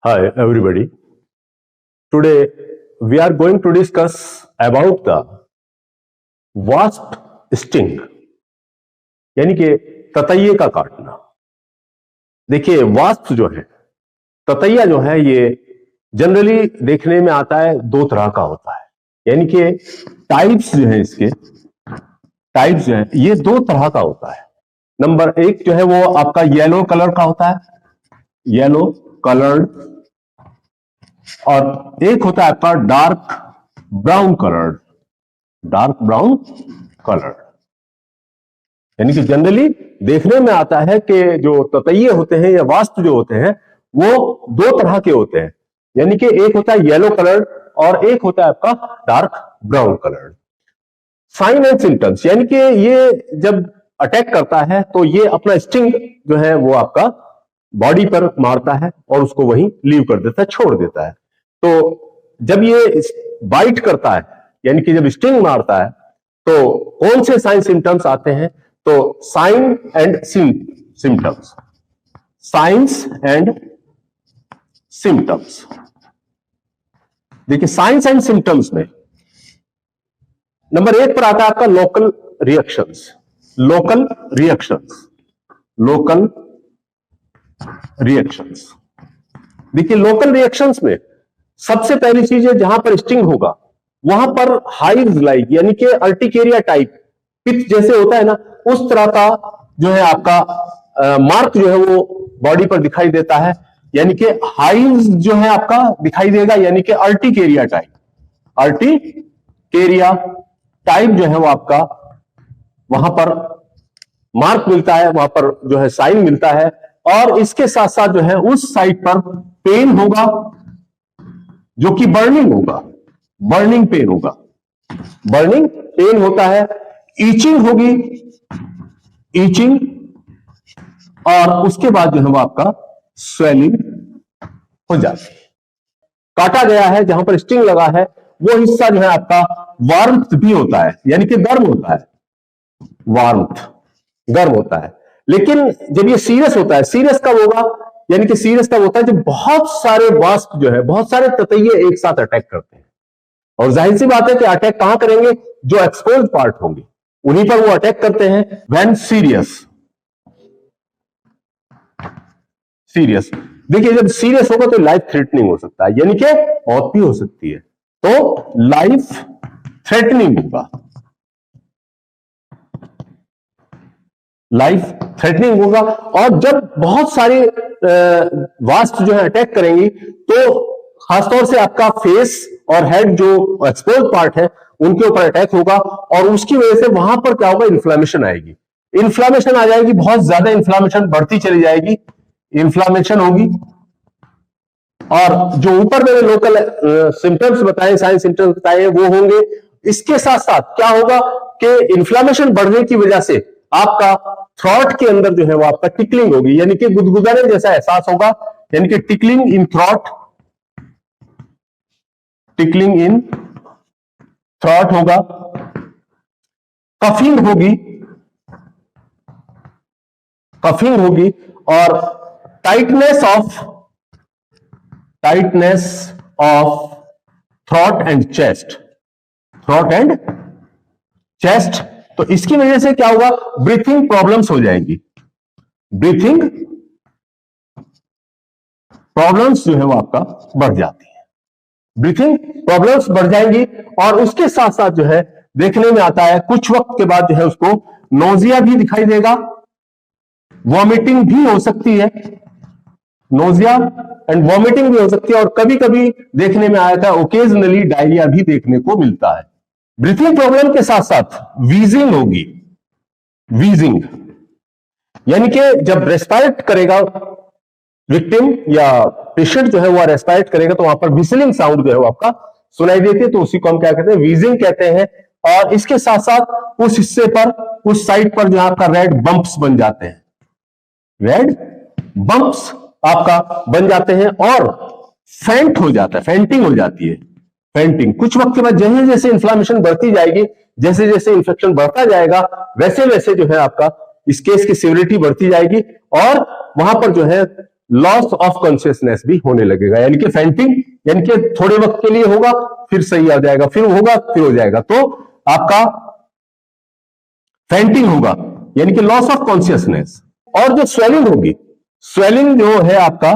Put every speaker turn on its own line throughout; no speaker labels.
Hi, everybody. Today, we are going to discuss about the wasp sting, यानी कि ततैये का काटना। देखिए, वास्प जो है, ततैया जो है, ये जनरली देखने में आता है दो तरह का होता है, यानी कि टाइप्स जो है, इसके टाइप्स जो है ये दो तरह का होता है। नंबर एक जो है वो आपका येलो कलर का होता है, येलो कलर्ड, और एक होता है आपका dark brown coloured, dark brown coloured. यानी कि जनरली देखने में आता है कि जो ततैये होते हैं या वास्प जो होते हैं वो दो तरह के होते हैं, यानी कि एक होता है येलो कलर्ड और एक होता है आपका dark brown coloured. Sign and symptoms, यानी कि ये जब अटैक करता है तो ये अपना स्टिंग जो है वो आपका बॉडी पर मारता है और उसको वहीं लीव कर देता है, छोड़ देता है। तो जब ये बाइट करता है, यानी कि जब स्टिंग मारता है, तो कौन से साइन सिम्टम्स आते हैं? तो sign and symptoms, signs and symptoms. देखिए, साइंस एंड सिम्टम्स में नंबर एक पर आता है आपका local reactions, local reactions, local reactions. देखिए, लोकल रिएक्शंस में सबसे पहली चीज है, जहां पर स्टिंग होगा वहां पर हाइव्स लाइक, यानी कि अर्टिकेरिया टाइप पिच जैसे होता है ना, उस तरह का जो है आपका मार्क जो है वो बॉडी पर दिखाई देता है, यानी कि हाइव्स जो है आपका दिखाई देगा, यानी कि अर्टिकेरिया टाइप, अर्टिकेरिया टाइप जो है वो आपका वहां पर मार्क मिलता है, वहां पर जो है साइन मिलता है। और इसके साथ साथ जो है उस साइड पर पेन होगा जो कि बर्निंग होगा, बर्निंग पेन होगा, बर्निंग पेन होता है। ईचिंग होगी, ईचिंग, और उसके बाद जो है वो आपका स्वेलिंग हो जाती है। काटा गया है, जहां पर स्टिंग लगा है वो हिस्सा जो है आपका वार्मथ भी होता है, यानी कि गर्म होता है, वार्मथ गर्म होता है। लेकिन जब ये सीरियस होता है, सीरियस कब होगा? यानी कि सीरियस तब होता है जब बहुत सारे वास्प जो है, बहुत सारे ततैये एक साथ अटैक करते हैं। और जाहिर सी बात है कि अटैक कहां करेंगे? जो एक्सपोज्ड पार्ट होंगे उन्हीं पर वो अटैक करते हैं। व्हेन सीरियस, सीरियस, देखिए जब सीरियस होगा तो लाइफ थ्रेटनिंग हो सकता है, यानी कि मौत भी हो सकती है, तो लाइफ थ्रेटनिंग होगा, लाइफ थ्रेटनिंग होगा। और जब बहुत सारे वास्प जो है अटैक करेंगी तो खासतौर से आपका फेस और हेड जो एक्सपोज पार्ट है उनके ऊपर अटैक होगा, और उसकी वजह से वहां पर क्या होगा? इन्फ्लामेशन आएगी, इन्फ्लामेशन आ जाएगी, बहुत ज्यादा इन्फ्लामेशन बढ़ती चली जाएगी, इन्फ्लामेशन होगी। और जो ऊपर मैंने लोकल सिम्टम्स बताए, साइन सिम्टम्स बताए, वो होंगे। इसके साथ साथ क्या होगा कि इन्फ्लामेशन बढ़ने की वजह से आपका थ्रॉट के अंदर जो है वो आपका टिकलिंग होगी, यानी कि गुदगुदाने जैसा एहसास होगा, यानी कि टिकलिंग इन थ्रॉट, टिकलिंग इन थ्रॉट होगा। कफिंग होगी, कफिंग होगी, और tightness of throat and chest, throat and chest. तो इसकी वजह से क्या होगा? ब्रीथिंग प्रॉब्लम्स हो जाएंगी, ब्रीथिंग प्रॉब्लम्स जो है वो आपका बढ़ जाती है, ब्रीथिंग प्रॉब्लम्स बढ़ जाएंगी। और उसके साथ साथ जो है देखने में आता है कुछ वक्त के बाद जो है उसको नोजिया भी दिखाई देगा, वॉमिटिंग भी हो सकती है, नोजिया एंड वॉमिटिंग भी हो सकती है, और कभी कभी देखने में आया था ओकेजनली डायरिया भी देखने को मिलता है। ब्रीथिंग प्रॉब्लम के साथ साथ वीजिंग होगी, वीजिंग, यानी कि जब रेस्पायरेट करेगा विक्टिम या पेशेंट जो है वो रेस्पायरेट करेगा तो वहां पर विसलिंग साउंड जो है वो आपका सुनाई देती है, तो उसी को हम क्या कहते हैं? वीजिंग कहते हैं। और इसके साथ साथ उस हिस्से पर, उस साइड पर जो आपका रेड बंप्स बन जाते हैं, रेड बंप्स आपका बन जाते हैं, और फेंट हो जाता है, फेंटिंग हो जाती है, फेंटिंग। कुछ वक्त के बाद जैसे जैसे इन्फ्लामेशन बढ़ती जाएगी, जैसे जैसे इन्फेक्शन बढ़ता जाएगा, वैसे वैसे जो है आपका इस केस की सिविरिटी बढ़ती जाएगी, और वहां पर जो है लॉस ऑफ कॉन्शियसनेस भी होने लगेगा, यानी कि फेंटिंग, यानी कि थोड़े वक्त के लिए होगा, फिर सही आ जाएगा, फिर होगा, फिर हो जाएगा, तो आपका फेंटिंग होगा, यानी कि लॉस ऑफ कॉन्शियसनेस। और जो स्वेलिंग होगी, स्वेलिंग जो है आपका,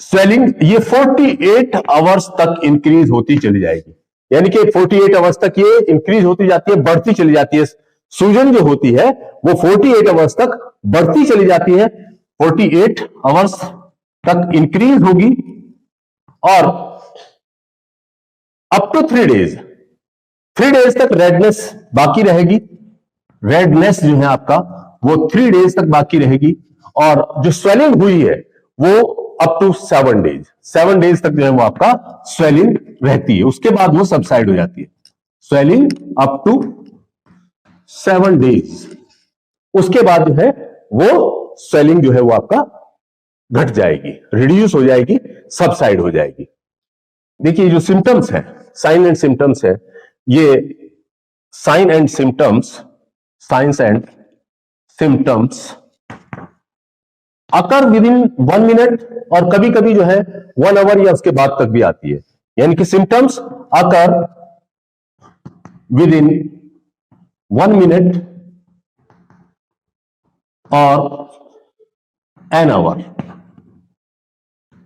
स्वेलिंग ये 48 आवर्स तक इंक्रीज होती चली जाएगी, यानी कि 48 आवर्स तक ये इंक्रीज होती जाती है, बढ़ती चली जाती है। सूजन जो होती है वो 48 आवर्स तक बढ़ती चली जाती है, 48 आवर्स तक इंक्रीज होगी, और अप टू 3 डेज, 3 डेज तक रेडनेस बाकी रहेगी। रेडनेस जो है आपका वो 3 डेज तक बाकी रहेगी, और जो स्वेलिंग हुई है वो अप टू 7 डेज, 7 डेज तक जो है वो आपका स्वेलिंग रहती है, उसके बाद वो सबसाइड हो जाती है। स्वेलिंग अप टू 7 डेज, उसके बाद जो है वो स्वेलिंग जो है वो आपका घट जाएगी, रिड्यूस हो जाएगी, सबसाइड हो जाएगी। देखिए जो सिम्टम्स है, साइन एंड सिम्टम्स है, ये sign and symptoms, signs and symptoms occur within 1 मिनट, और कभी कभी जो है 1 आवर या उसके बाद तक भी आती है, यानी कि सिम्टम्स अकर विद इन 1 मिनट और एन आवर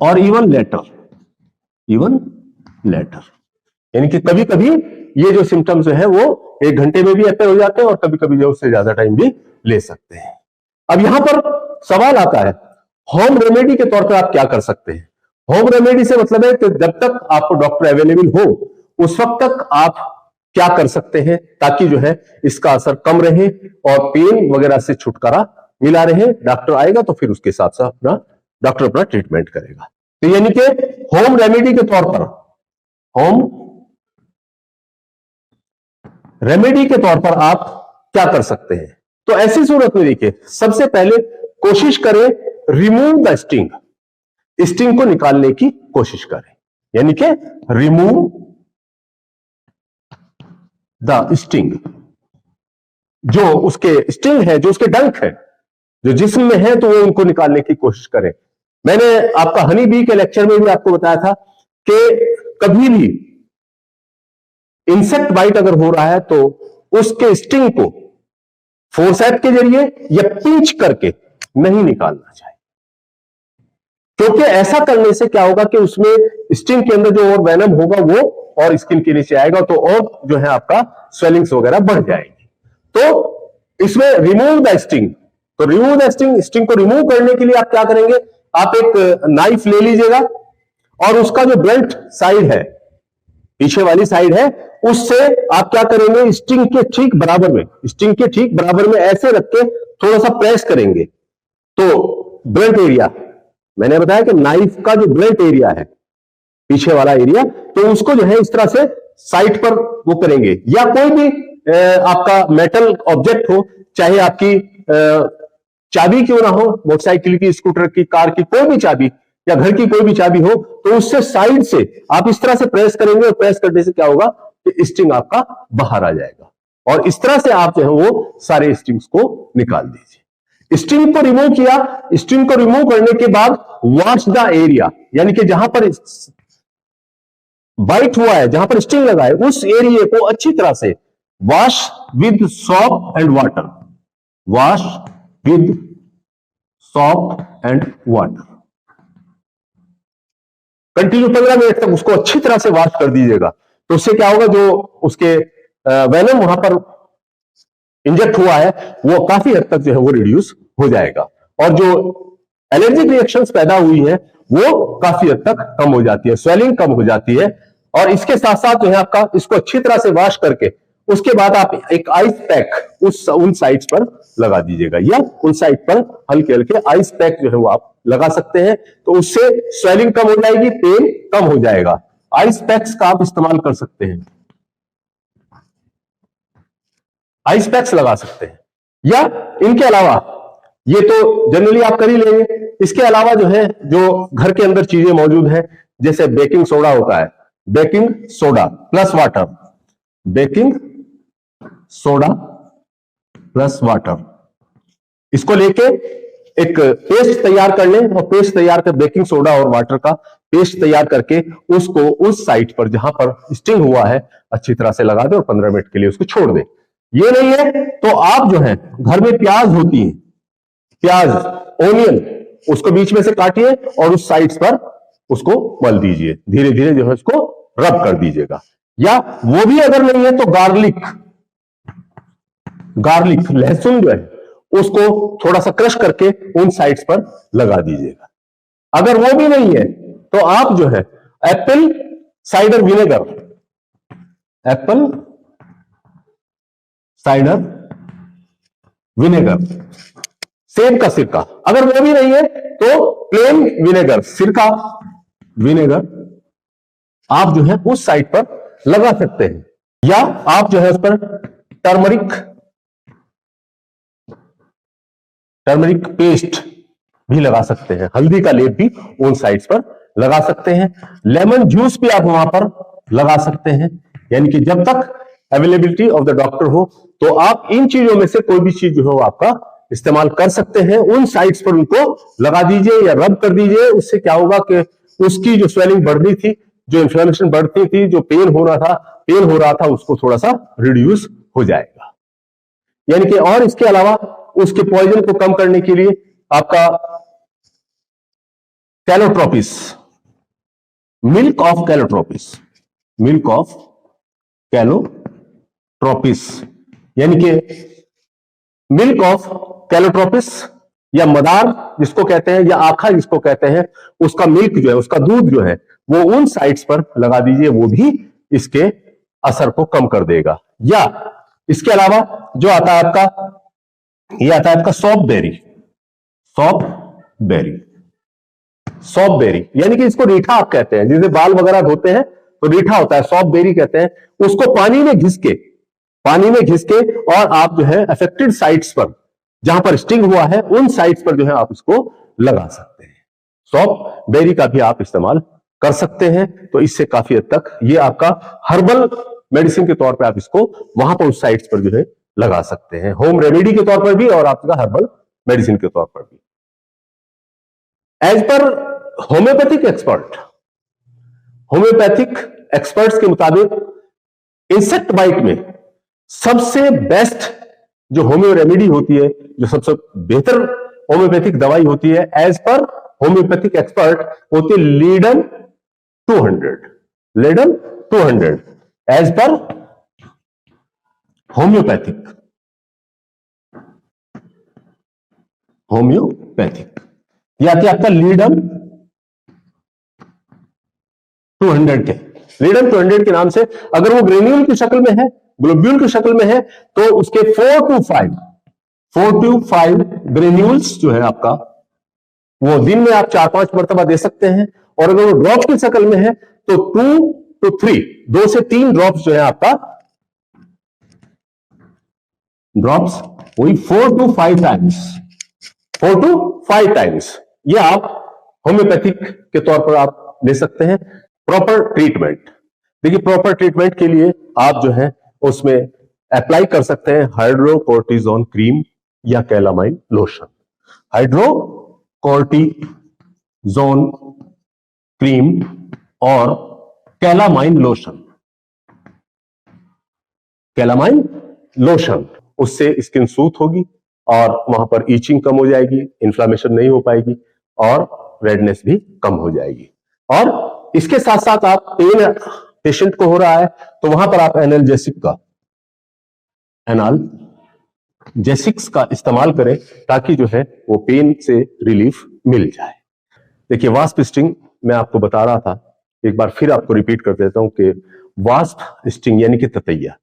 और इवन लेटर, यानी कि कभी कभी ये जो सिम्टम्स है वो 1 घंटे में भी अपेयर हो जाते हैं, और कभी कभी जो उससे ज्यादा टाइम भी ले सकते हैं। अब यहां पर सवाल आता है, होम रेमेडी के तौर पर आप क्या कर सकते हैं। होम रेमेडी से मतलब है कि जब तक आपको डॉक्टर अवेलेबल हो उस वक्त तक आप क्या कर सकते हैं ताकि जो है इसका असर कम रहे और पेन वगैरह से छुटकारा मिला रहे। डॉक्टर आएगा तो फिर उसके साथ साथ डॉक्टर अपना ट्रीटमेंट करेगा। तो यानी कि होम रेमेडी के तौर पर, होम रेमेडी के तौर पर आप क्या कर सकते हैं। तो ऐसी सूरत में देखिए, सबसे पहले कोशिश करें रिमूव द स्टिंग, स्टिंग को निकालने की कोशिश करें, यानी कि रिमूव द स्टिंग, जो उसके स्टिंग है, जो उसके डंक है, जो जिस्म में है, तो वो उनको निकालने की कोशिश करें। मैंने आपका हनी बी के लेक्चर में भी आपको बताया था कि कभी भी इंसेक्ट बाइट अगर हो रहा है तो उसके स्टिंग को फोर्सेप्स के जरिए या पिंच करके नहीं निकालना चाहिए, क्योंकि ऐसा करने से क्या होगा कि उसमें स्टिंग के अंदर जो और वेनम होगा वो और स्किन के नीचे आएगा, तो और जो है आपका स्वेलिंग्स वगैरह बढ़ जाएगी। तो इसमें रिमूव द स्टिंग, तो रिमूव द स्टिंग, स्टिंग को रिमूव करने के लिए आप क्या करेंगे, आप एक नाइफ ले लीजिएगा और उसका जो ब्लंट साइड है, पीछे वाली साइड है, उससे आप क्या करेंगे, स्टिंग के ठीक बराबर में, स्टिंग के ठीक बराबर में ऐसे रख के थोड़ा सा प्रेस करेंगे, तो ब्लंट एरिया, मैंने बताया कि नाइफ का जो ब्लंट एरिया है, पीछे वाला एरिया, तो उसको जो है इस तरह से साइड पर वो करेंगे, या कोई भी आपका मेटल ऑब्जेक्ट हो, चाहे आपकी चाबी क्यों ना हो, मोटरसाइकिल की, स्कूटर की, कार की कोई भी चाबी या घर की कोई भी चाबी हो, तो उससे साइड से आप इस तरह से प्रेस करेंगे, और प्रेस करने से क्या होगा कि स्टिंग आपका बाहर आ जाएगा, और इस तरह से आप जो है वो सारे स्टिंग्स को निकाल दीजिए। स्टिंग को रिमूव किया, स्टिंग को रिमूव करने के बाद वॉश द एरिया, यानी कि जहां पर बाइट हुआ है, जहां पर स्टिंग लगा है, उस एरिया को अच्छी तरह से wash with shop and water, wash with shop and water, continue 15 minute तक उसको अच्छी तरह से वॉश कर दीजिएगा। तो उससे क्या होगा, जो उसके वेनम वहां पर इंजेक्ट हुआ है वो काफी हद तक जो है वो रिड्यूस हो जाएगा, और जो एलर्जिक रिएक्शंस पैदा हुई है वो काफी हद तक कम हो जाती है, स्वेलिंग कम हो जाती है। और इसके साथ साथ जो है आपका इसको अच्छी तरह से वॉश करके उसके बाद आप एक आइस पैक उन साइड्स पर लगा दीजिएगा, या उन साइड पर हल्के हल्के आइस पैक जो है वो आप लगा सकते हैं, तो उससे स्वेलिंग कम हो जाएगी, पेन कम हो जाएगा। आइस पैक्स का आप इस्तेमाल कर सकते हैं, आइस पैक्स लगा सकते हैं, या इनके अलावा ये तो जनरली आप कर ही लेंगे, इसके अलावा जो है जो घर के अंदर चीजें मौजूद हैं, जैसे बेकिंग सोडा होता है, baking soda plus water, baking soda plus water, इसको लेके एक पेस्ट तैयार कर लें, और पेस्ट तैयार कर बेकिंग सोडा और वाटर का पेस्ट तैयार करके उसको उस साइट पर जहां पर स्टिंग हुआ है अच्छी तरह से लगा दें और 15 मिनट के लिए उसको छोड़ दें। ये नहीं है तो आप जो है घर में प्याज होती है, प्याज ओनियन, उसको बीच में से काटिए और उस साइड्स पर उसको मल दीजिए, धीरे धीरे जो है उसको रब कर दीजिएगा। या वो भी अगर नहीं है तो गार्लिक लहसुन जो है उसको थोड़ा सा क्रश करके उन साइड्स पर लगा दीजिएगा। अगर वो भी नहीं है तो आप जो है एप्पल साइडर विनेगर, सेब का सिरका, अगर वो भी नहीं है तो प्लेन विनेगर, सिरका विनेगर आप जो है उस साइड पर लगा सकते हैं। या आप जो है उस पर टर्मरिक पेस्ट भी लगा सकते हैं, हल्दी का लेप भी उन साइड्स पर लगा सकते हैं। लेमन जूस भी आप वहां पर लगा सकते हैं, यानी कि जब तक अवेलेबिलिटी ऑफ द डॉक्टर हो तो आप इन चीजों में से कोई भी चीज जो है आपका इस्तेमाल कर सकते हैं। उन साइड्स पर उनको लगा दीजिए या रब कर दीजिए। उससे क्या होगा कि उसकी जो स्वेलिंग बढ़ रही थी, जो इन्फ्लेमेशन बढ़ती थी, जो पेन हो रहा था उसको थोड़ा सा रिड्यूस हो जाएगा। यानी कि और इसके अलावा उसके पॉइजन को कम करने के लिए आपका कैलोट्रोपिस, मिल्क ऑफ कैलोट्रोपिस, यानी कि मिल्क ऑफ कैलोट्रोपिस या मदार जिसको कहते हैं या आखा जिसको कहते हैं, उसका मिल्क जो है, उसका दूध जो है वो उन साइड्स पर लगा दीजिए, वो भी इसके असर को कम कर देगा। या इसके अलावा जो आता है आपका, ये आता है आपका सौंफ बेरी, यानी कि इसको रीठा आप कहते हैं, जिसे बाल वगैरह धोते हैं तो रीठा होता है, सौंफ बेरी कहते हैं। उसको पानी में घिस के और आप जो है अफेक्टेड साइट्स पर जहां पर स्टिंग हुआ है उन साइट्स पर जो है आप इसको लगा सकते हैं। सौंफ बेरी का भी आप इस्तेमाल कर सकते हैं। तो इससे काफी हद तक ये आपका हर्बल मेडिसिन के तौर पे आप इसको वहां पर उस साइट्स पर जो है लगा सकते हैं, होम रेमेडी के तौर पर भी और आपका हर्बल मेडिसिन के तौर पर भी। एज पर होम्योपैथिक एक्सपर्ट्स के मुताबिक इंसेक्ट बाइट में सबसे बेस्ट जो होम्यो रेमेडी होती है, जो सबसे बेहतर होम्योपैथिक दवाई होती है, एज पर होम्योपैथिक एक्सपर्ट होती है लीडम 200 एज पर होम्योपैथिक या कि आपका लीडम 200 के नाम से, अगर वो ग्रेन्यूल की शक्ल में है, ग्लोब्यूल की शक्ल में है, तो उसके 4 to 5 ग्रेन्यूल्स जो है आपका वो दिन में आप 4-5 मरतबा दे सकते हैं। और अगर वो ड्रॉप की शक्ल में है तो 2 से 3 ड्रॉप्स जो है आपका ड्रॉप्स, वही 4 to 5 टाइम्स ये आप होम्योपैथिक के तौर पर आप ले सकते हैं। प्रॉपर ट्रीटमेंट, देखिए प्रॉपर ट्रीटमेंट के लिए आप जो है उसमें अप्लाई कर सकते हैं हाइड्रोकोर्टिजोन क्रीम या कैलामाइन लोशन। हाइड्रोकोर्टिजोन क्रीम और कैलामाइन लोशन, उससे स्किन सूथ होगी और वहां पर ईचिंग कम हो जाएगी, इन्फ्लामेशन नहीं हो पाएगी और रेडनेस भी कम हो जाएगी। और इसके साथ साथ आप पेन पेशेंट को हो रहा है तो वहां पर आप एनाल्जेसिक्स का इस्तेमाल करें ताकि जो है वो पेन से रिलीफ मिल जाए। देखिए वास्प स्टिंग मैं आपको बता रहा था, एक बार फिर आपको रिपीट कर देता हूं कि वास्प स्टिंग यानी कि ततैया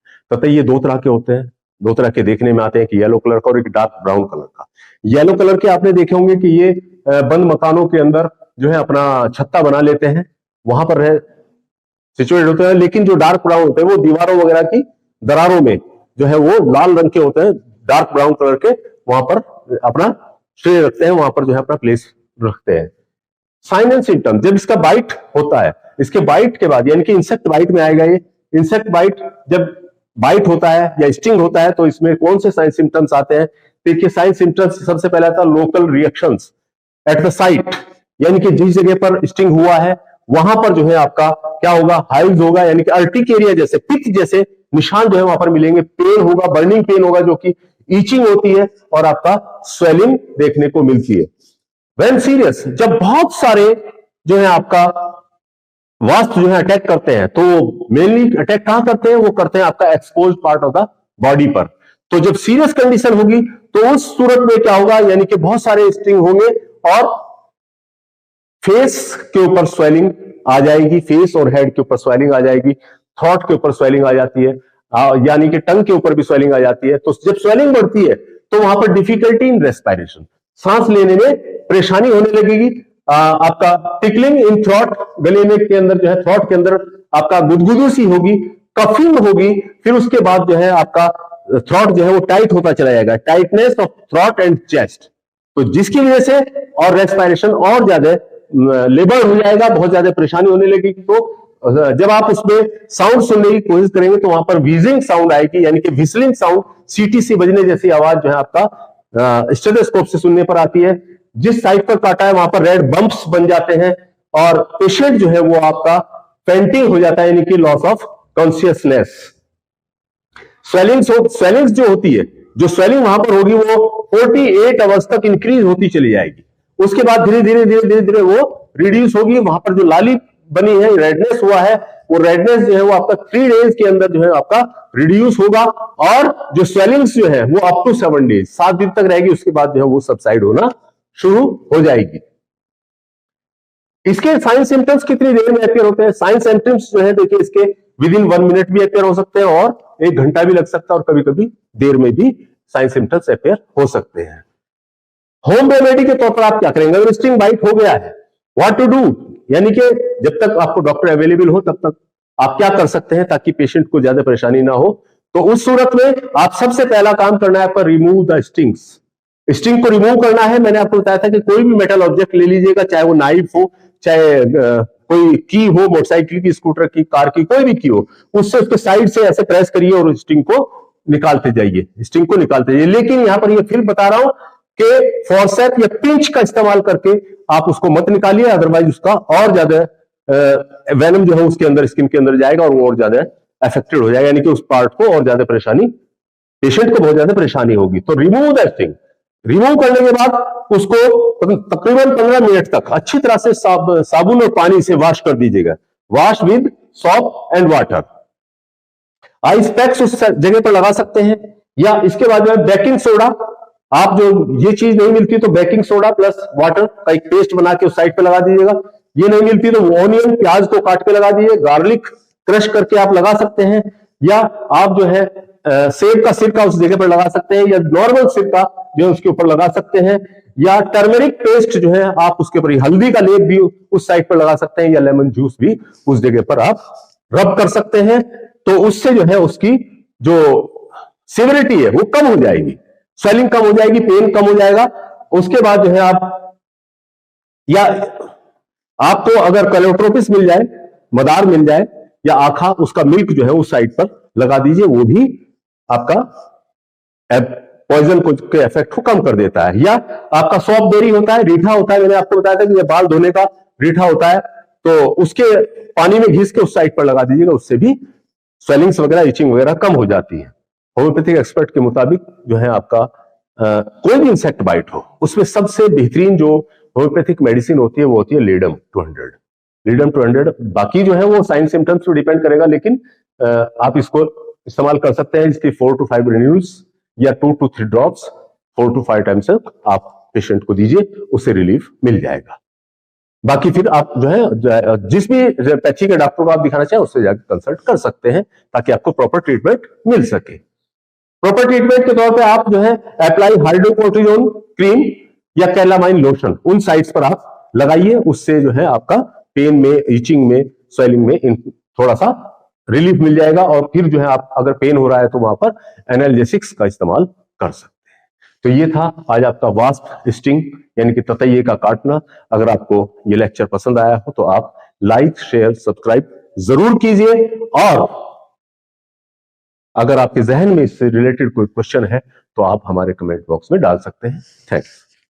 2 तरह के होते हैं, 2 तरह के देखने में आते हैं, कि येलो कलर का और एक डार्क ब्राउन कलर का। येलो कलर के आपने देखे होंगे कि ये बंद मकानों के अंदर जो है अपना छत्ता बना लेते हैं, वहां पर सिचुएट होते हैं। लेकिन जो डार्क ब्राउन होते हैं वो दीवारों वगैरह की दरारों में जो है वो लाल रंग के होते हैं, डार्क ब्राउन कलर के, वहां पर अपना श्रेय रखते हैं, वहां पर जो है अपना प्लेस रखते हैं। साइन एंड सिम्टम, जब इसका बाइट होता है, इसके बाइट के बाद यानी कि इंसेक्ट बाइट में आएगा ये। इंसेक्ट बाइट जब बाइट होता है या स्टिंग होता है तो इसमें कौन से साइन सिम्टम्स आते हैं, देखिए साइन सिम्टम्स सबसे पहले आता है local reactions at the site, यानी कि जिस जगह पर स्टिंग हुआ है वहां पर जो है आपका क्या होगा, हाइव्स होगा, यानी कि अर्टिक एरिया जैसे पित्त जैसे निशान जो है वहां पर मिलेंगे, पेन होगा, बर्निंग पेन होगा जो कि ईचिंग होती है, और आपका स्वेलिंग देखने को मिलती है। वेन सीरियस, जब बहुत सारे जो है आपका वास्प जो है अटैक करते हैं, तो मेनली अटैक कहां करते हैं, वो करते हैं आपका expose part of the body पर। तो जब सीरियस कंडीशन होगी तो उस सूरत में क्या होगा, यानी कि बहुत सारे स्टिंग होंगे और फेस के ऊपर स्वेलिंग आ जाएगी, फेस और हेड के ऊपर स्वेलिंग आ जाएगी, थ्रोट के ऊपर स्वेलिंग आ जाती है, यानी कि टंग के ऊपर भी स्वेलिंग आ जाती है। तो जब स्वेलिंग बढ़ती है तो वहां पर डिफिकल्टी इन रेस्पिरेशन, सांस लेने में परेशानी होने लगेगी। आपका टिकलिंग इन थ्रोट, गले में के अंदर जो है थ्रोट के अंदर आपका गुदगुदी सी होगी, कफिंग होगी, फिर उसके बाद जो है आपका थ्रोट जो है वो टाइट होता चला जाएगा, tightness of throat and chest, तो जिसकी वजह से और रेस्पिरेशन और ज्यादा लेबर हो जाएगा, बहुत ज्यादा परेशानी होने लगेगी। तो जब आप उसमें साउंड सुनने की कोशिश करेंगे तो वहां पर व्हीजिंग साउंड आएगी, यानी कि व्हिसलिंग साउंड, सीटीसी बजने जैसी आवाज जो है आपका स्टेथोस्कोप से सुनने पर आती है। जिस साइड पर काटा है वहां पर रेड बम्प्स बन जाते हैं और पेशेंट जो है वो आपका फेंटिंग हो जाता है, यानी कि लॉस ऑफ कॉन्शियसनेस। स्वेलिंग जो होती है, जो स्वेलिंग वहां पर होगी वो 48 आवर्स तक इंक्रीज होती चली जाएगी, उसके बाद धीरे धीरे धीरे धीरे धीरे वो रिड्यूस होगी। वहां पर जो लाली बनी है, रेडनेस हुआ है, वो रेडनेस जो है वो आपका 3 डेज के अंदर जो है आपका रिड्यूस होगा, और जो स्वेलिंग्स जो है वो अप टू 7 डेज, 7 दिन तक रहेगी, उसके बाद जो है वो सबसाइड होना शुरू हो जाएगी। इसके साइन सिम्टम्स कितनी देर में अपियर होते हैं? साइन सिम्टम्स जो है देखिए इसके विद इन 1 मिनट भी अपियर हो सकते हैं और 1 घंटा भी लग सकता है, और कभी कभी देर में भी साइन सिम्टम्स अपियर हो सकते हैं। होम रेमेडी के तौर पर आप क्या करेंगे अगर स्टिंग बाइट हो गया है? व्हाट टू डू, यानी कि जब तक आपको डॉक्टर अवेलेबल हो तब तक आप क्या कर सकते हैं ताकि पेशेंट को ज्यादा परेशानी ना हो? तो उस सूरत में आप सबसे पहला काम करना है आपका रिमूव द स्टिंग्स। स्टिंग को रिमूव करना है, मैंने आपको बताया था कि कोई भी मेटल ऑब्जेक्ट ले लीजिएगा, चाहे वो नाइफ हो, चाहे कोई की हो, मोटरसाइकिल की, स्कूटर की, कार की, कोई भी की हो, उससे उसके साइड से ऐसे प्रेस करिए और स्टिंग को निकालते जाइए, स्टिंग को निकालते जाइए। लेकिन यहां पर ये फिर बता रहा हूं कि फॉर्सेप या पिंच का इस्तेमाल करके आप उसको मत निकालिए, अदरवाइज उसका और ज्यादा वेनम जो है उसके अंदर, स्किन के अंदर जाएगा और वो और ज्यादा अफेक्टेड हो जाएगा, यानी कि उस पार्ट को और ज्यादा परेशानी, पेशेंट को बहुत ज्यादा परेशानी होगी। तो रिमूव द स्टिंग। रिमूव करने के बाद उसको तकरीबन 15 मिनट तक अच्छी तरह से साबुन और पानी से वॉश कर दीजिएगा, wash with shop and water. Ice packs उस जगह पर लगा सकते हैं, या इसके बाद में बेकिंग सोडा, आप जो ये चीज नहीं मिलती तो बेकिंग सोडा प्लस वाटर का एक पेस्ट बना के उस साइड पे लगा दीजिएगा। ये नहीं मिलती तो ऑनियन, प्याज को काट के लगा दीजिए, गार्लिक क्रश करके आप लगा सकते हैं, या आप जो है सेब का सिरका उस जगह पर लगा सकते हैं, या नॉर्मल सिरका जो है उसके ऊपर लगा सकते हैं, या टर्मरिक पेस्ट जो है आप उसके ऊपर, हल्दी का लेप भी उस साइड पर लगा सकते हैं, या लेमन जूस भी उस जगह पर आप रब कर सकते हैं। तो उससे जो है उसकी जो सिविरिटी है वो कम हो जाएगी, स्वेलिंग कम हो जाएगी, पेन कम हो जाएगा। उसके बाद जो है आप, या आपको अगर कैलोट्रोपिस मिल जाए, मदार मिल जाए, या आखा, उसका मिल्क जो है उस साइड पर लगा दीजिए, वो भी आपका पॉइजन को के इफेक्ट को कम कर देता है। या आपका सॉफ्ट बेरी होता है, रीठा होता है, मैंने आपको बताया था कि ये बाल धोने का रीठा होता है, तो उसके पानी में घिस के उस साइड पर लगा दीजिएगा, उससे भी स्वेलिंग्स वगैरह, इचिंग वगैरह कम हो जाती है। होम्योपैथिक एक्सपर्ट के मुताबिक जो है आपका कोई भी इंसेक्ट बाइट हो, उसमें सबसे बेहतरीन जो होम्योपैथिक मेडिसिन होती है वो होती है लीडम 200। लीडम 200, बाकी जो है वो साइन सिम्टम्स पर डिपेंड करेगा, लेकिन आप इसको इस्तेमाल कर सकते हैं। इसकी 4 to 5 ग्रेन्यूल्स या 2 to 3 ड्रॉप्स 4 to 5 टाइम्स आप पेशेंट को दीजिए, उससे रिलीफ मिल जाएगा। बाकी फिर आप जो है जिस भी पैथी के डॉक्टर को आप दिखाना चाहें उससे जाकर कंसल्ट कर सकते हैं, ताकि आपको प्रॉपर ट्रीटमेंट मिल सके। प्रॉपर ट्रीटमेंट के तौर पे आप जो है अप्लाई हाइड्रोकोर्टिजोन क्रीम या कैलामाइन लोशन उन साइट्स पर आप लगाइए, उससे जो है आपका पेन में, इचिंग में, स्वेलिंग में थोड़ा सा रिलीफ मिल जाएगा। और फिर जो है आप अगर पेन हो रहा है तो वहां पर एनाल्जेसिक्स का इस्तेमाल कर सकते हैं। तो ये था आज आपका वास्प स्टिंग यानी कि ततैये का काटना। अगर आपको ये लेक्चर पसंद आया हो तो आप लाइक, शेयर, सब्सक्राइब जरूर कीजिए और अगर आपके जहन में इससे रिलेटेड कोई क्वेश्चन है तो आप हमारे कमेंट बॉक्स में डाल सकते हैं। थैंक्स।